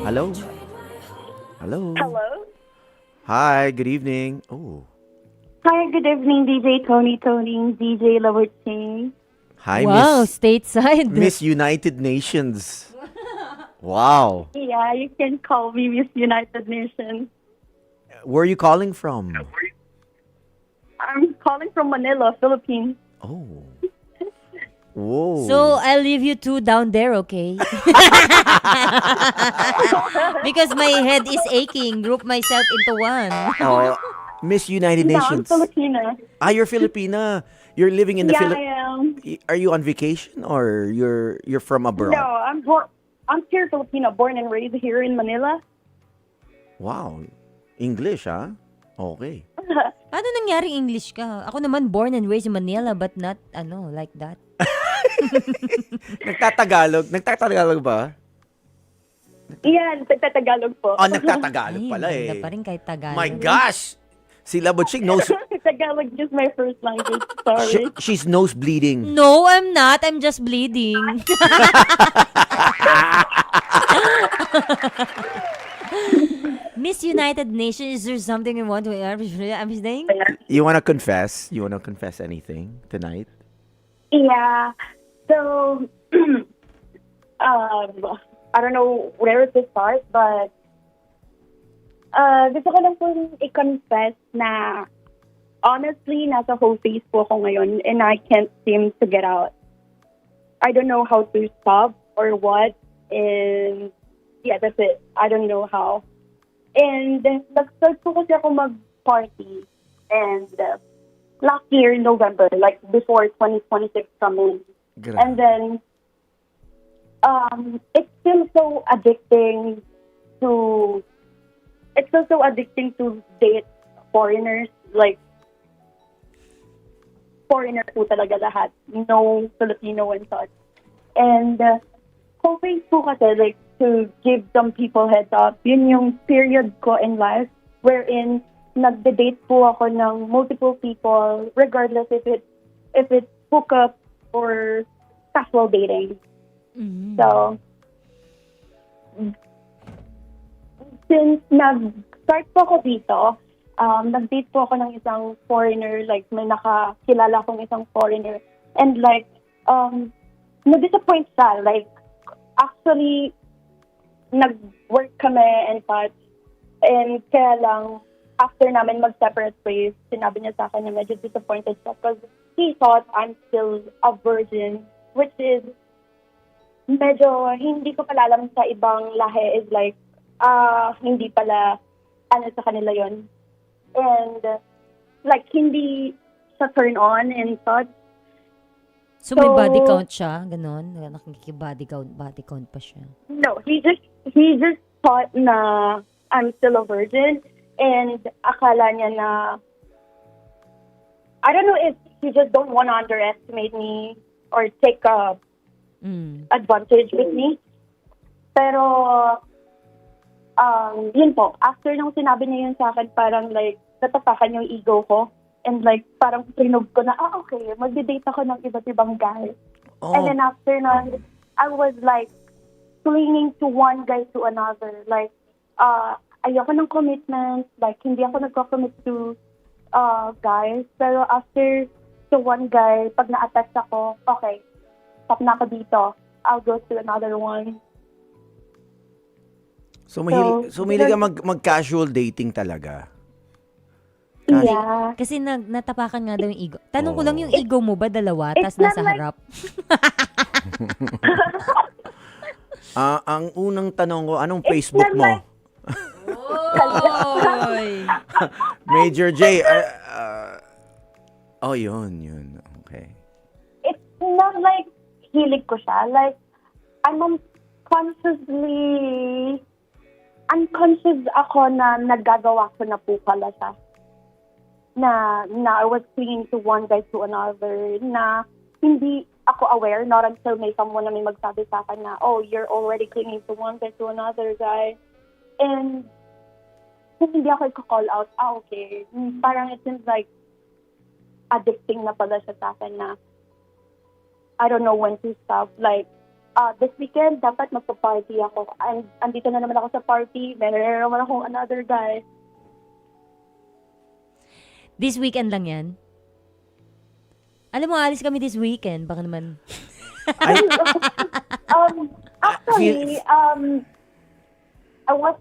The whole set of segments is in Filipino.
Hello? Hello? Hello. Hi, good evening. Oh, Hi, good evening, DJ Tony, DJ Labertine. hi, Wow, stateside. Miss United Nations. Wow. Yeah, you can call me Miss United Nations. Where are you calling from? I'm calling from Manila, Philippines. Oh. Whoa. So I'll leave you two down there, okay? Because my head is aching. Group myself into one. Oh, Miss United No, I'm Nations. Filipina. Ah, you're Filipina. You're living in the Yeah, I Philippines. am. Are you on vacation or you're from abroad? No, I'm pure Filipino, born and raised here in Manila. Wow. English, ah? Okay. Ano nangyari English ka? Ako naman born and raised in Manila but not like that. Nagtatagalog ba? Yan, Tagalog po. Oh, nagtatagalog Ay, pala maganda eh. pa rin kahit Tagalog. My gosh! Si Labuching knows Tagalog is my first language. Sorry. she's nose bleeding. No, I'm not. I'm just bleeding. Miss United Nations, is there something you want to I'm saying? You wanna confess? You wanna confess anything tonight? Yeah. So, I don't know where to start, but gusto ko lang po i-confess na honestly, nasa whole phase po ako ngayon and I can't seem to get out. I don't know how to stop or what, and yeah, that's it. I don't know how. And nag-start po kasi ako mag-party, and last year, November, like before 2026 coming. And then, it's still so addicting to, date foreigners, like, foreigner po talaga lahat. No Filipino and such. And, hoping po kasi, like, to give some people heads up, yun yung period ko in life wherein nagde-date po ako ng multiple people regardless if it's hookup or casual dating. Mhm. So, since nag-start po ako dito, nag-date po ako ng isang foreigner, like may nakakilala akong isang foreigner. And like, na-disappoint siya. Like, actually, nag-work kami and such. And kaya lang, after namin mag-separate ways, sinabi niya sa akin na medyo disappointed siya because he thought I'm still a virgin, which is medyo hindi ko pala alam sa ibang lahi is like, hindi pala sa kanila yon. And like, hindi sa turn on and such. So may body count siya, ganon. Nakikibody count pa siya. No, he just thought na I'm still a virgin and akala niya na I don't know if he just don't want to underestimate me or take advantage with me. Pero yun po, after nung sinabi niya yun sa akin, parang like natapakan yung ego ko and like parang trinog ko na okay, magde-date ako ng iba't ibang guys. Oh. And then after na, I was like clinging to one guy to another. Like, ayoko ng commitment. Like, hindi ako nagko-commit to guys. Pero after to one guy, pag na-attach ako, okay, stop na ako dito. I'll go to another one. So mahilig ka mag-casual dating talaga. Yeah. Kasi natapakan nga daw yung ego. Tanong ko lang, yung ego mo ba dalawa, tas not nasa like- harap? Ang unang tanong ko, anong Facebook not mo? like- Oy! Major J. Yun. Okay. It's not like hilig ko siya. Like, I'm unconscious ako na nagagawa ko na po pala siya. Na I was clinging to one guy to another, na hindi ako aware, not until may someone na may magsabi sa akin na, oh, you're already clinging to one guy to another guy. And kung hindi ako i-call out, okay. Parang it seems like addicting na pala siya sa akin na I don't know when to stop. Like, this weekend, dapat magpa-party ako. Andito na naman ako sa party. Meron na naman akong another guy. This weekend lang yan? Alam mo, alis kami this weekend. Baka naman. Ay, Actually, I was,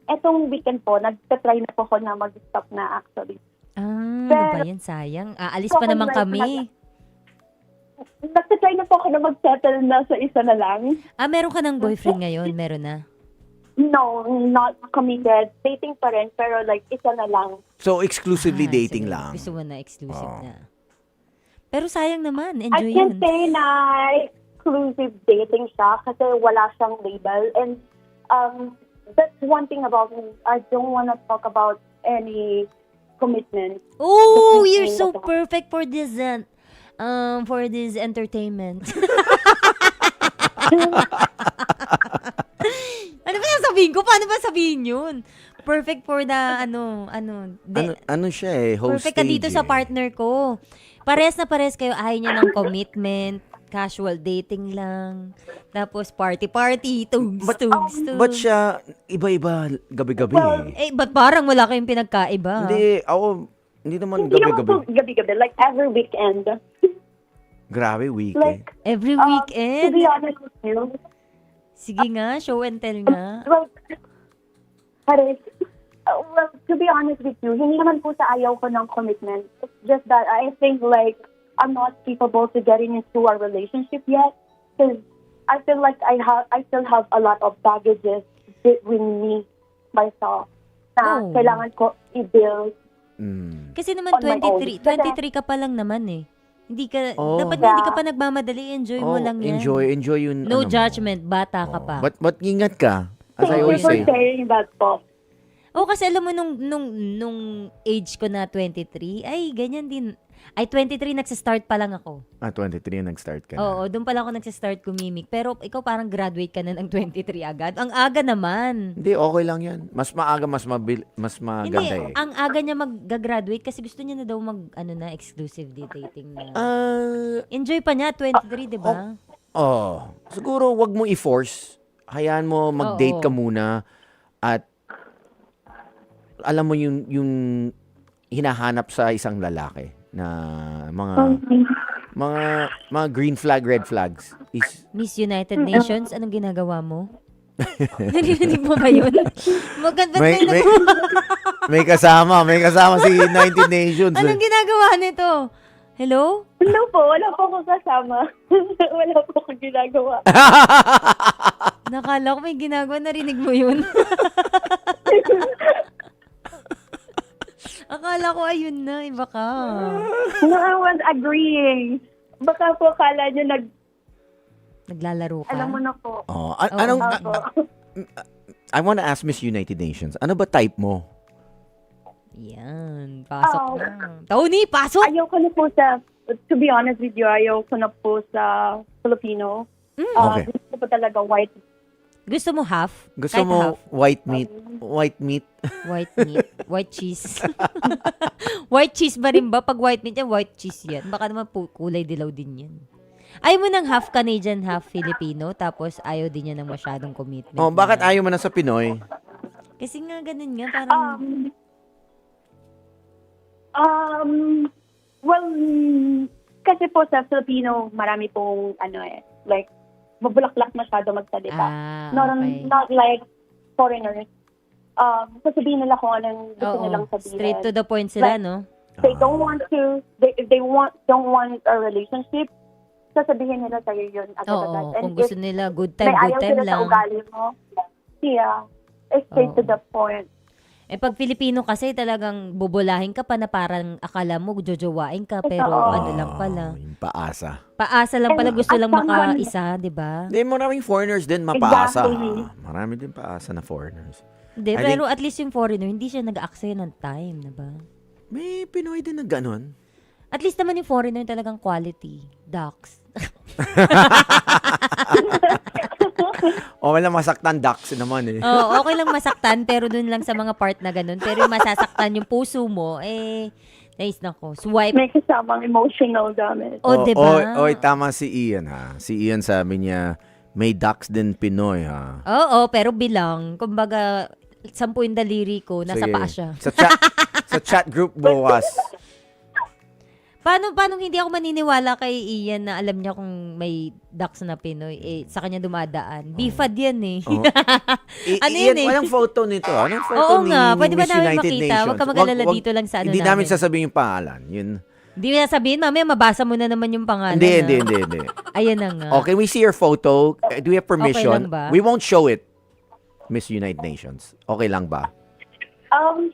etong weekend po, nagtatry na po ako na mag-stop na actually. Ano ba yan? Sayang. Aalis pa naman kami. Nagtatry na po ako na mag-settle na sa isa na lang. Meron ka ng boyfriend ngayon? Meron na? No, not committed. Dating pa rin, pero like, isa na lang. so, exclusively dating sige. lang. Gusto mo na exclusive na. Pero sayang naman. I Enjoy can't yun. say na exclusive dating siya kasi wala siyang label. And that's one thing about me. I don't want to talk about any commitment. Oh, That's you're the so thing. perfect for this entertainment. Ano ba sabihin ko? Paano ba sabihin yun? Perfect for the, Ano siya eh, host perfect ka dito stage sa eh. partner ko. Pares na pares kayo. Ayaw niya ng commitment, casual dating lang. Tapos party-party, tugs. Ba't siya iba-iba gabi-gabi eh? Ba't parang wala kayong pinagkaiba? Hindi naman Hindi naman po gabi-gabi. gabi-gabi. Like every weekend. Grabe, week eh. Like, Every to weekend? be honest with you, Sige nga, show and tell nga. well, to be honest with you, hindi naman po sa ayaw ko ng commitment. It's just that I think like I'm not capable to getting into a relationship yet because I feel like I still have a lot of baggages between me, myself, na Oh. kailangan ko i-build. Kasi naman On my own. 23 ka pa lang naman eh. Hindi ka, Oh. dapat nga hindi ka pa nagmamadali, enjoy mo lang yan. Enjoy yun. No ano mo. judgment, bata ka Oh. pa. But ingat ka. As I Thank you always for say. sharing that po. Kasi alam mo nung age ko na 23, ay ganyan din. Ay 23 nagsa-start pa lang ako. 23 yung nag-start ka na. Oo, doon pa lang ako nagsa-start kumimik. Pero ikaw parang graduate ka na ng 23 agad. Ang aga naman. Hindi, okay lang yan. Mas maaga, mas maganda Hindi, eh. ang aga niya mag-graduate kasi gusto niya na daw exclusive dating na. Enjoy pa niya, 23, di ba? Siguro wag mo i-force. Hayaan mo mag-date Oo. ka muna at alam mo yung hinahanap sa isang lalaki na mga green flag, red flags is Miss United Nations, anong ginagawa mo? Narinig mo ba yun? Maganda may kasama si United Nations. Anong ginagawa nito? Hello? No po, wala po akong kasama. Wala po akong ginagawa. Nakala ko may ginagawa, narinig mo yun. Akala ko ayun na, iba ka. No, I was agreeing. Baka po akala nyo Naglalaro ka? alam mo na po. Opo. I want to ask Miss United Nations, ano ba type mo? Yan, pasok na. Tony, pasok! Ayaw ko na po to be honest with you, ayaw ko na po sa Filipino. Okay. Gusto ko talaga white. Gusto mo half? Gusto Kahit mo half? white meat? White meat? White meat. White cheese. White cheese ba rin ba? Pag white meat yan, white cheese yan. Baka naman kulay dilaw din yan. Ayaw mo ng half Canadian, half Filipino, tapos ayaw din niya ng masyadong commitment. Bakit ayaw mo na sa Pinoy? Kasi nga, ganun nga, parang... Well, kasi po sa Filipino, marami pong, like, mabulaklak masyado magsalita. Okay. Not like foreigners. Sasabihin nila kung anong gusto Oo, nilang sabihin. straight to the point sila, Like, no? They don't want to, if they don't want a relationship, sasabihin nila sa'yo yun agad-agad. Oo, And kung if gusto nila, good may time ayaw sila sa lang. ugali mo, it's straight to Oo. the point. Pag Filipino kasi talagang bubulahin ka pa na parang akala mo jojowain ka, pero Totoo. ano lang pala. Yung paasa. Paasa lang pala, And gusto lang as someone- makaisa, di ba? Hindi, maraming foreigners din mapaasa. Exactly. Marami din paasa na foreigners. Hindi, I pero at least yung foreigner, hindi siya nag-aksaya ng time, di ba? May Pinoy din na ganun. At least naman yung foreigner talagang quality. Ducks. Wala masaktan ducks naman eh. Oo, okay lang masaktan, pero dun lang sa mga part na ganun. Pero yung masasaktan yung puso mo, nice nako. Swipe. May kasamang emotional damage. O, di ba? Oy, tama si Ian ha. Si Ian sabi niya, May ducks din Pinoy, ha? Oo, pero bilang. Kumbaga, 10 yung daliri ko, nasa Sige. paa siya. Sa chat group bukas. Paano hindi ako maniniwala kay Ian na alam niya kung may ducks na Pinoy? Eh, sa kanya dumadaan. Bifad yan eh. Oh. Ano yun eh? Anong photo nito? Anong photo Oo ni nga, pwede ba Miss namin United makita? Nations? Huwag ka mag-alala dito lang sa ano Hindi namin namin. sasabihin yung pangalan. Yun. Hindi mo sabihin, mamaya mabasa mo na naman yung pangalan. Hindi. Ayan na nga. Okay, we see your photo. Do we have permission? lang ba? We won't show it. Miss United Nations. Okay lang ba?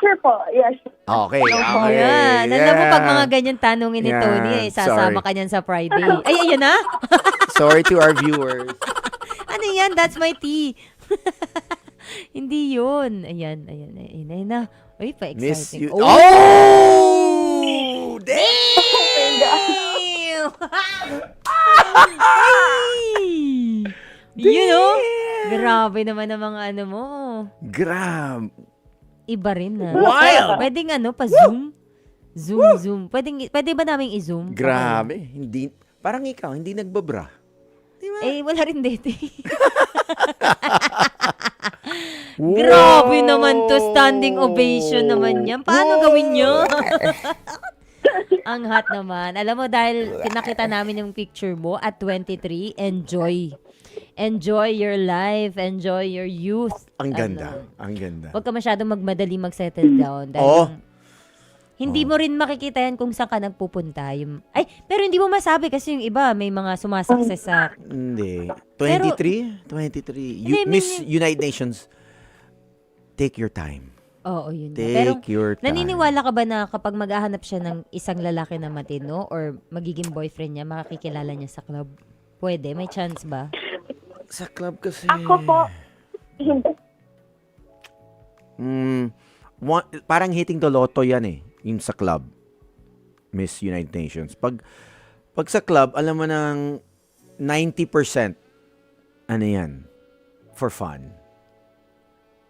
Sure po. Yes. Okay. Oh, Okay. yan. Alam mo, pag mga ganyan tanongin ni Yeah. Tony, sasama ka niyan sa Friday. Ay, ayan na. Sorry to our viewers. Ano yan? That's my tea. Hindi yun. Ayan na. Ay, Miss pa-exciting. you. Oh! Damn! Ay! You know? Grabe naman ang mga ano mo. Grab. Iba rin na. Wild! Pwedeng pa-zoom? Zoom. Pwede ba namin i-zoom? Grabe. Hindi, parang ikaw, hindi nagbabra. Eh, wala rin dito. Grabe naman to. Standing ovation naman yan. Paano gawin nyo? Ang hot naman. Alam mo, dahil pinakita namin yung picture mo at 23, enjoy. Enjoy your life. Enjoy your youth. Ang ganda. Ano, Ang ganda. Huwag ka masyadong magmadali mag-settle down. Dahil Oo. hindi mo rin makikita yan kung saan ka nagpupunta. Pero hindi mo masabi kasi yung iba may mga sumasakses sa... Hindi. Pero- 23? 23. Hindi, Miss United Nations, take your time. Oo, yun na. Pero Take your time. naniniwala ka ba na kapag maghahanap siya ng isang lalaki na matino or magiging boyfriend niya, makakikilala niya sa club? Pwede? May chance ba? Sa club kasi... Ako po, hindi. Parang hitting the lotto yan eh. Yung sa club. Miss United Nations. Pag sa club, alam mo ng 90% ano yan? For fun.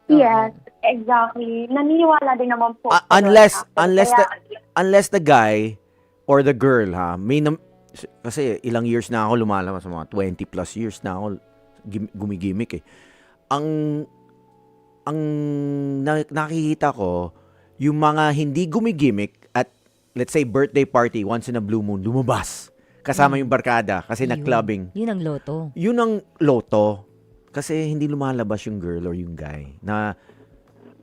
Yes, exactly. Naniniwala din naman po. Unless Kaya- unless the guy or the girl kasi ilang years na ako lumalabas, mga 20 plus years na ako gumigimik eh. Ang nakikita ko yung mga hindi gumigimik at let's say birthday party once in a blue moon lumabas kasama yung barkada kasi nag-clubbing. Yun ang loto. Yun ang loto. Kasi hindi lumalabas yung girl or yung guy na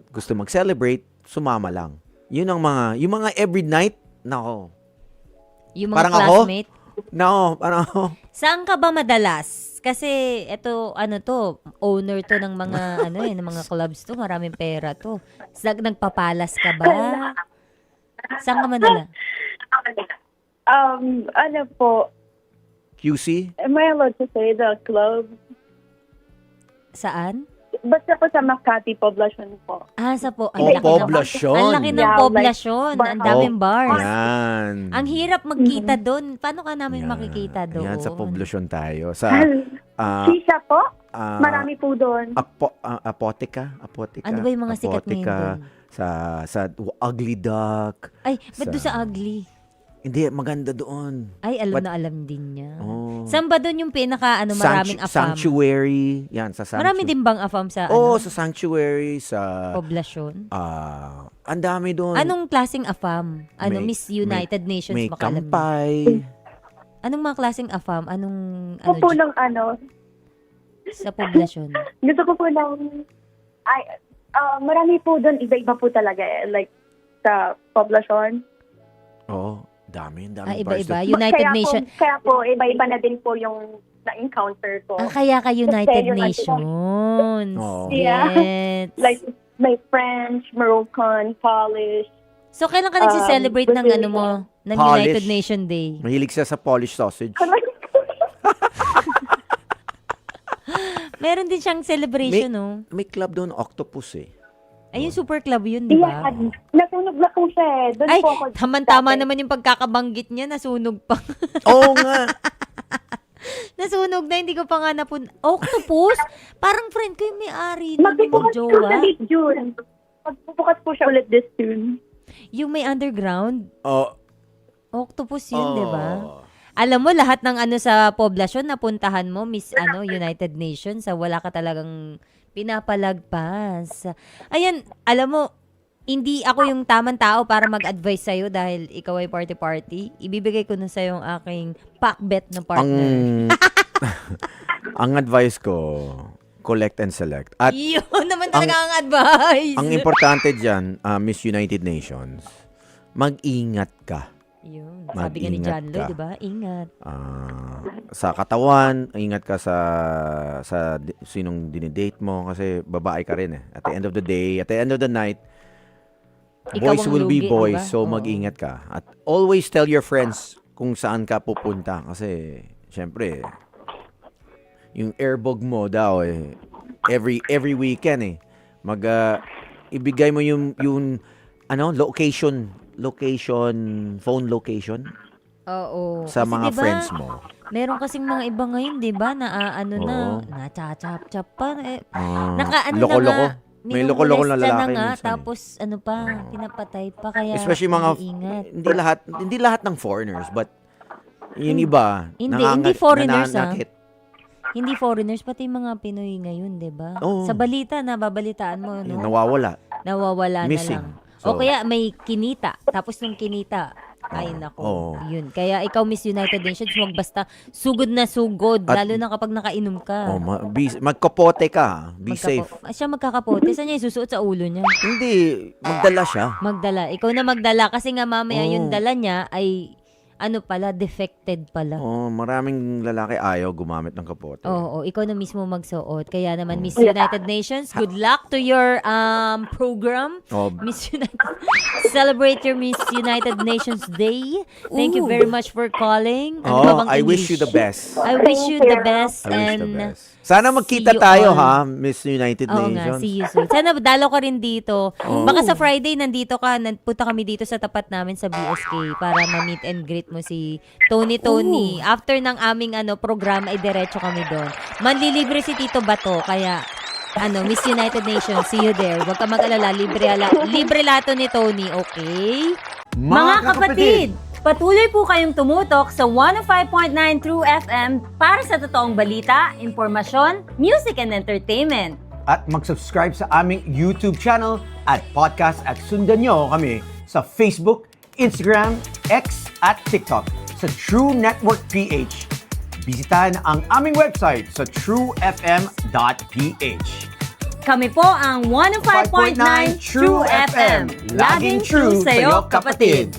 gusto mag-celebrate, sumama lang. Yun ang yung mga every night, nako. Yung mga Parang ako? classmate. Nako, parang ako. Saan ka ba madalas? Kasi ito, owner to ng mga, ng mga clubs to. Maraming pera to. Nagpapalas ka ba? Saan ka madalas? Ano po, QC? am I allowed to say the club? Saan? Basta po sa Makati Poblacion po. Sa po. Poblasyon. Ang laki ng Yeah, poblasyon. like, Ang daming bars. Yan. Ang hirap magkita doon. Paano ka namin Yan. makikita doon? Yan, sa poblasyon tayo. Sa Sisa po? ah, Marami po doon. Apotika. Ano ba yung mga sikat ngayon doon? Sa Ugly Duck. Ay, ba't doon sa- sa ugly? Hindi, maganda doon. Ay, alam But- na alam din niya. Oh. Saan ba doon yung maraming afam? Sanctuary. Yan, sa Sanctuary. Marami din bang afam sa Sa Sanctuary, sa... poblasyon? ang dami doon. Anong klaseng afam? May- Miss United Nations May baka alam niyo? kampay. Anong mga klaseng afam? Anong Gusto po ng sa poblasyon? gusto ko po ng, marami po doon, iba-iba po talaga eh. Like, sa Poblacion. Oo. Dami Iba-iba. bars doon. United Kaya Nation. Kaya po, iba-iba na din po yung na-encounter ko. Kaya ka United Kasi yung Nations. Oo. Yeah. Yes. Like, may French, Moroccan, Polish. So, kailan ka nagsi-celebrate ng Brazilian. ng Polish. United Nation Day? Mahilig siya sa Polish sausage. Meron din siyang celebration, no? May club doon, Octopus eh. Ay, yung super club yun, di ba? Yeah, nasunog na po siya eh. Doon Ay, po ako. tama dati. naman yung pagkakabanggit niya, nasunog pa. Oo nga. Nasunog na, hindi ko pa nga Octopus? Parang friend ko yung may-ari. Magbubukas po Jowa. siya this June. Magbubukas po siya ulit this June. Yung may underground, Oh. Octopus yun, di ba? alam mo, lahat ng ano sa poblasyon, napuntahan mo, Miss United Nations, wala ka talagang pinapalagpas. Ayan, alam mo, hindi ako yung tamang tao para mag-advise sa'yo dahil ikaw ay party-party. Ibibigay ko na sa'yo yung aking pack-bet na partner. Ang advice ko, collect and select. At Yun naman talaga ang advice. ang importante dyan, Miss United Nations, mag-ingat ka. Yun. Sabi nga ni Mag-ingat John Lloyd, ka. di ba? Ingat. Sa katawan, ingat ka sa sinong dinidate mo kasi babae ka rin eh. At the end of the day, at the end of the night, Ikaw boys ang will be lugi, boys. diba? So Oo. mag-ingat ka. At always tell your friends kung saan ka pupunta kasi syempre yung airbog mo daw eh every weekend eh ibigay mo yung phone location Oo. sa Kasi mga diba, friends mo. meron kasing mga iba ngayon, di ba, na Oo. na-chap-chap pa. Ah, Naka-ano loko-loko. na nga. May loko-loko na minumulesta lalaki nga, minsan eh. tapos ano pa, pinapatay pa. Kaya Especially mga mag-iingat. hindi lahat ng foreigners but yung iba Hindi foreigners, nananakit. Hindi foreigners, pati mga Pinoy ngayon, di ba? Oo. Sa balita, nababalitaan mo, no? Nawawala. Nawawala Missing. na lang. So- O kaya may kinita. Tapos nung kinita, ay nako, Oo. yun. Kaya ikaw, Miss United Nations, huwag basta sugod na sugod, At- lalo na kapag nakainom ka. Magkapote ka. Be safe. Siya magkakapote. Saan niya isusuot sa ulo niya? Hindi, magdala siya. Magdala. Ikaw na magdala kasi nga mamaya Oo. yung dala niya ay defected pala. Maraming lalaki ayaw gumamit ng kapote. Oo, ikaw na mismo magsuot. Kaya naman, Miss United Nations, good luck to your program. Oh, Miss United, celebrate your Miss United Nations Day. Thank you very much for calling. Ano ba bang I wish you English? the best. I wish you the best. I wish the And best. Sana magkita see you tayo all. ha, Miss United Oo nga, Nations. see you soon. Sana dalaw ka rin dito. Oo. Baka sa Friday nandito ka, punta kami dito sa tapat namin sa BSK para ma-meet and greet mo si Tony. After ng aming program ay diretso kami doon. Manlilibre si Tito Bato, kaya Miss United Nations, see you there. Huwag ka mag-alala, libre lato ni Tony, okay? Mga kapatid, patuloy po kayong tumutok sa 105.9 True FM para sa totoong balita, impormasyon, music and entertainment. At mag-subscribe sa aming YouTube channel at podcast at sundan nyo kami sa Facebook, Instagram, X at TikTok sa True Network PH. Bisitahin ang aming website sa truefm.ph. Kami po ang 105.9 True FM. Laging true sa'yo, kapatid.